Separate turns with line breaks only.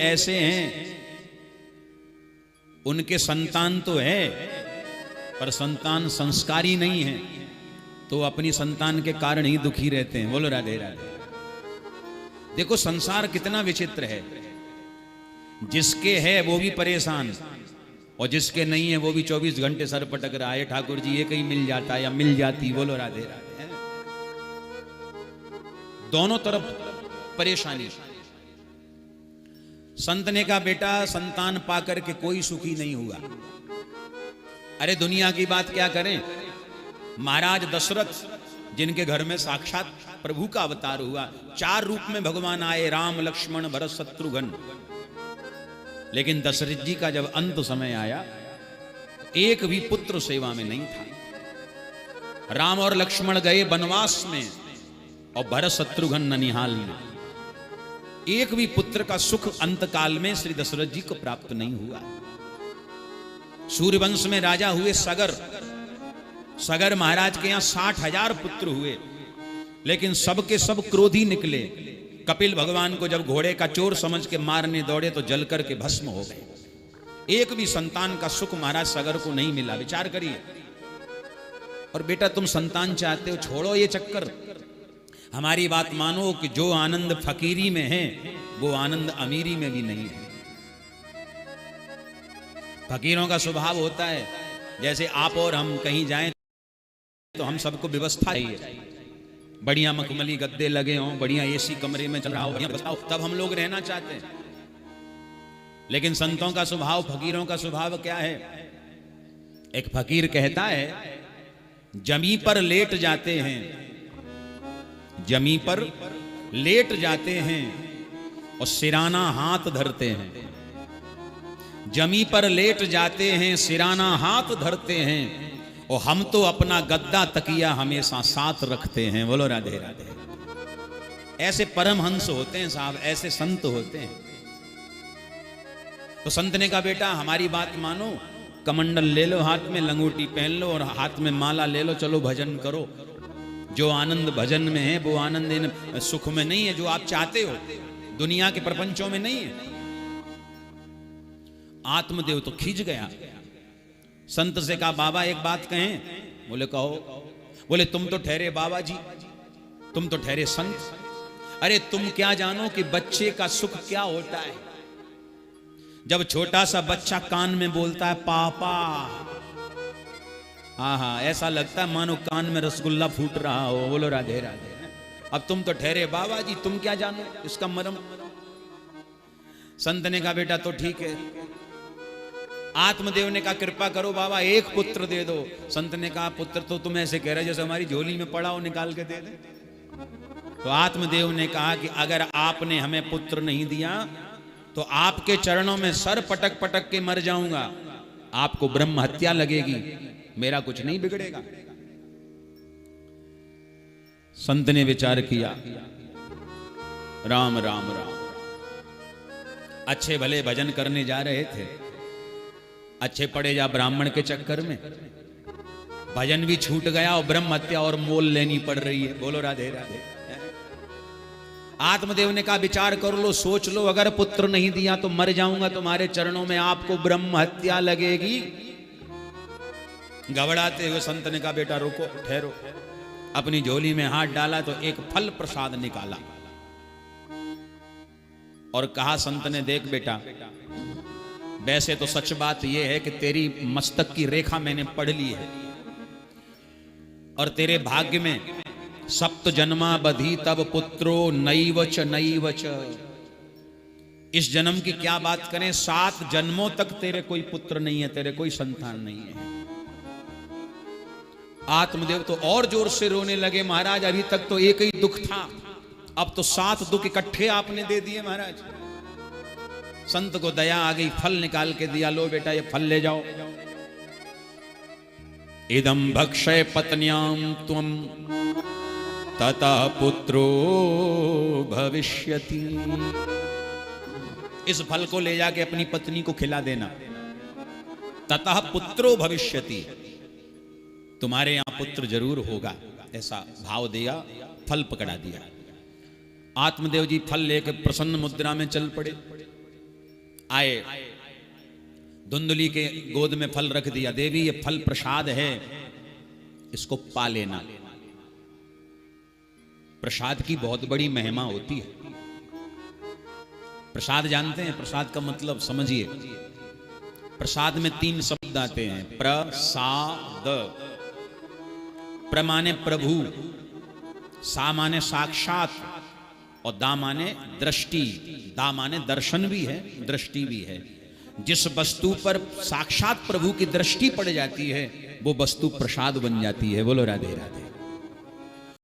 ऐसे हैं, उनके संतान तो है पर संतान संस्कारी नहीं है, तो अपनी संतान के कारण ही दुखी रहते हैं। बोलो राधे राधे। देखो संसार कितना विचित्र है, जिसके है वो भी परेशान और जिसके नहीं है वो भी 24 घंटे सर पटक रहा है, ठाकुर जी ये कहीं मिल जाता या मिल जाती। बोलो राधे राधे। दोनों तरफ परेशानी। संत ने कहा बेटा संतान पाकर के कोई सुखी नहीं हुआ। अरे दुनिया की बात क्या करें, महाराज दशरथ जिनके घर में साक्षात प्रभु का अवतार हुआ, 4 रूप में भगवान आए, राम लक्ष्मण भरत शत्रुघ्न, लेकिन दशरथ जी का जब अंत समय आया एक भी पुत्र सेवा में नहीं था। राम और लक्ष्मण गए वनवास में और भरत शत्रुघ्न ननिहाल में। एक भी पुत्र का सुख अंत काल में श्री दशरथ जी को प्राप्त नहीं हुआ। सूर्यवंश में राजा हुए सगर, सगर महाराज के यहां 60,000 पुत्र हुए, लेकिन सबके सब क्रोधी निकले। कपिल भगवान को जब घोड़े का चोर समझ के मारने दौड़े तो जल करके भस्म हो गए। एक भी संतान का सुख महाराज सगर को नहीं मिला। विचार करिए। और बेटा तुम संतान चाहते हो, छोड़ो ये चक्कर। हमारी बात मानो कि जो आनंद फकीरी में है वो आनंद अमीरी में भी नहीं है। फकीरों का स्वभाव होता है, जैसे आप और हम कहीं जाएं तो हम सबको व्यवस्था चाहिए, बढ़िया मखमली गद्दे लगे हों, बढ़िया एसी कमरे में चल रहा हो, बढ़िया बसाओ, तब हम लोग रहना चाहते हैं। लेकिन संतों का स्वभाव, फकीरों का स्वभाव क्या है? एक फकीर कहता है जमी पर लेट जाते हैं, जमी पर लेट जाते हैं और सिराना हाथ धरते हैं। जमी पर लेट जाते हैं, सिराना हाथ धरते हैं, और हम तो अपना गद्दा तकिया हमेशा साथ रखते हैं। बोलो राधे राधे। ऐसे परमहंस होते हैं साहब, ऐसे संत होते हैं। तो संत ने कहा बेटा हमारी बात मानो, कमंडल ले लो हाथ में, लंगोटी पहन लो और हाथ में माला ले लो, चलो भजन करो। जो आनंद भजन में है वो आनंद इन सुख में नहीं है जो आप चाहते हो, दुनिया के प्रपंचों में नहीं है। आत्मदेव तो खींच गया, संत से कहा बाबा एक बात कहें? बोले कहो। बोले तुम तो ठहरे बाबा जी, तुम तो ठहरे संत, अरे तुम क्या जानो कि बच्चे का सुख क्या होता है? जब छोटा सा बच्चा कान में बोलता है पापा, हाँ ऐसा लगता है मानो कान में रसगुल्ला फूट रहा हो। बोलो राधे राधे। अब तुम तो ठहरे बाबा जी, तुम क्या जानो इसका मर्म? संत ने कहा बेटा तो ठीक है। आत्मदेव ने कहा कृपा करो बाबा एक पुत्र दे दो। संत ने कहा पुत्र तो तुम ऐसे कह रहे जैसे हमारी झोली में पड़ा हो, निकाल के दे दे। तो आत्मदेव ने कहा कि अगर आपने हमें पुत्र नहीं दिया तो आपके चरणों में सर पटक पटक के मर जाऊंगा, आपको ब्रह्म हत्या लगेगी, मेरा कुछ नहीं बिगड़ेगा। संत ने विचार किया, राम राम राम। अच्छे भले भजन करने जा रहे थे, अच्छे पड़े जा ब्राह्मण के चक्कर में, भजन भी छूट गया और ब्रह्म हत्या और मोल लेनी पड़ रही है। बोलो राधे राधे। आत्मदेव ने कहा विचार कर लो, सोच लो, अगर पुत्र नहीं दिया तो मर जाऊंगा तुम्हारे चरणों में, आपको ब्रह्म हत्या लगेगी। घबराते हुए संत ने कहा बेटा रुको, ठहरो। अपनी झोली में हाथ डाला तो एक फल प्रसाद निकाला और कहा संत ने देख बेटा, वैसे तो सच बात यह है कि तेरी मस्तक की रेखा मैंने पढ़ ली है और तेरे भाग्य में सप्त जन्मा बधी तब पुत्रो नैवच नैवच। इस जन्म की क्या बात करें, 7 जन्मों तक तेरे कोई पुत्र नहीं है, तेरे कोई संतान नहीं है। आत्मदेव तो और जोर से रोने लगे, महाराज अभी तक तो एक ही दुख था, अब तो 7 दुख इकट्ठे आपने दे दिए महाराज। संत को दया आ गई, फल निकाल के दिया, लो बेटा ये फल ले जाओ। इदं भक्षय पत्न्याम त्वम ततः पुत्रो भविष्यति। इस फल को ले जाके अपनी पत्नी को खिला देना। ततः पुत्रो भविष्यति, तुम्हारे यहां पुत्र जरूर होगा, ऐसा भाव दिया, फल पकड़ा दिया। आत्मदेव जी फल लेकर प्रसन्न मुद्रा में चल पड़े। आए, धुंधली के गोद में फल रख दिया, देवी ये फल प्रसाद है, इसको पा लेना। प्रसाद की बहुत बड़ी महिमा होती है। प्रसाद जानते हैं? प्रसाद का मतलब समझिए। प्रसाद में 3 शब्द आते हैं, प्रसाद। प्र माने प्रभु, सा माने साक्षात, और दा माने दृष्टि। दा माने दर्शन भी है, दृष्टि भी है। जिस वस्तु पर साक्षात प्रभु की दृष्टि पड़ जाती है वो वस्तु प्रसाद बन जाती है। बोलो राधे राधे।